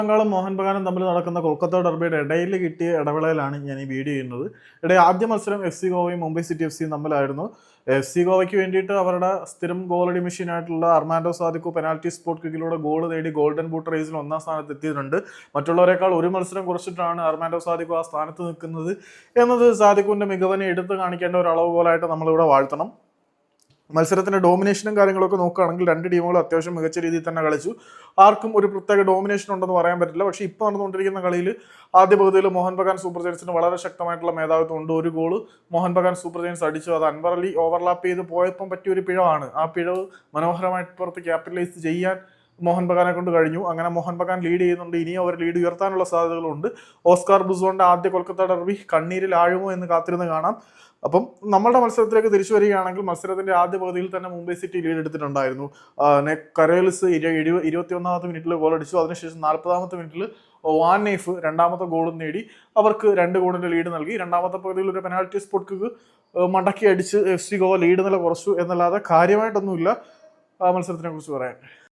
ബംഗാളും മോഹൻ ബഗാനും തമ്മിൽ നടക്കുന്ന കൊൽക്കത്ത ഡെർബിയുടെ ഇടയിൽ കിട്ടിയ ഇടവേളയിലാണ് ഞാൻ ഈ വീഡിയോ ചെയ്യുന്നത്. ആദ്യ മത്സരം FC ഗോവയും മുംബൈ സിറ്റി FC തമ്മിലായിരുന്നു. FC ഗോവയ്ക്ക് വേണ്ടിയിട്ട് അവരുടെ സ്ഥിരം ഗോളടി മെഷീനായിട്ടുള്ള അർമാൻഡോ സാദിക്കു പെനാൽറ്റി സ്പോട്ട് കിക്കിലൂടെ ഗോൾ നേടി ഗോൾഡൻ ബൂട്ട് റേസിൽ ഒന്നാം സ്ഥാനത്ത് എത്തിയിട്ടുണ്ട്. മറ്റുള്ളവരെക്കാൾ ഒരു മത്സരം കുറച്ചിട്ടാണ് അർമാൻഡോ സാദിക്കു ആ സ്ഥാനത്ത് നിൽക്കുന്നത് എന്നത് സാദിക്കുവിന്റെ മികവിനെ എടുത്തു കാണിക്കേണ്ട ഒരു അളവുകോലായിട്ട് നമ്മളിവിടെ വാഴ്ത്തണം. മത്സരത്തിന്റെ ഡോമിനേഷനും കാര്യങ്ങളൊക്കെ നോക്കുകയാണെങ്കിൽ രണ്ട് ടീമുകളും അത്യാവശ്യം മികച്ച രീതിയിൽ തന്നെ കളിച്ചു. ആർക്കും ഒരു പ്രത്യേക ഡോമിനേഷൻ ഉണ്ടെന്ന് പറയാൻ പറ്റില്ല. പക്ഷേ ഇപ്പോൾ നടന്നുകൊണ്ടിരിക്കുന്ന കളിയിൽ ആദ്യ പകുതിയിൽ മോഹൻ ബഗാൻ സൂപ്പർ ജയൻസിന് വളരെ ശക്തമായിട്ടുള്ള മേധാവിത്വം ഉണ്ട്. ഒരു goal Mohan Bagan super giants അടിച്ചു. അത് അൻവർ അലി ഓവർലാപ്പ് ചെയ്ത് പോയപ്പം പറ്റിയ ഒരു പിഴവാണ്. ആ പിഴവ് മനോഹരമായിട്ട് പുറത്ത് ക്യാപിറ്റലൈസ് ചെയ്യാൻ മോഹൻ ബഗാനെ കൊണ്ട് കഴിഞ്ഞു. അങ്ങനെ മോഹൻ ബഗാൻ ലീഡ് ചെയ്യുന്നുണ്ട്. ഇനിയും അവർ ലീഡ് ഉയർത്താനുള്ള സാധ്യതകളുണ്ട്. ഓസ്കാർ ബുസോന്റെ ആദ്യ കൊൽക്കത്ത ഡെർബി കണ്ണീരിൽ ആഴുമോ എന്ന് കാത്തിരുന്ന് കാണാം. അപ്പം നമ്മുടെ മത്സരത്തിലേക്ക് തിരിച്ചു വരികയാണെങ്കിൽ മത്സരത്തിന്റെ ആദ്യ പകുതിയിൽ തന്നെ മുംബൈ സിറ്റി ലീഡ് എടുത്തിട്ടുണ്ടായിരുന്നു. കരേൽസ് 21ാമത്തെ മിനിറ്റിൽ ഗോൾ അടിച്ചു. അതിനുശേഷം 40ാമത്തെ മിനിറ്റിൽ വാൻ നെയ്ഫ് രണ്ടാമത്തെ ഗോളും നേടി അവർക്ക് 2 ഗോളിന്റെ ലീഡ് നൽകി. രണ്ടാമത്തെ പകുതിയിൽ ഒരു പെനാൽറ്റി സ്പോട്ട് മടക്കി അടിച്ച് FC ഗോവ ലീഡ് നില കുറച്ചു എന്നല്ലാതെ കാര്യമായിട്ടൊന്നുമില്ല ആ മത്സരത്തിനെ കുറിച്ച് പറയാൻ.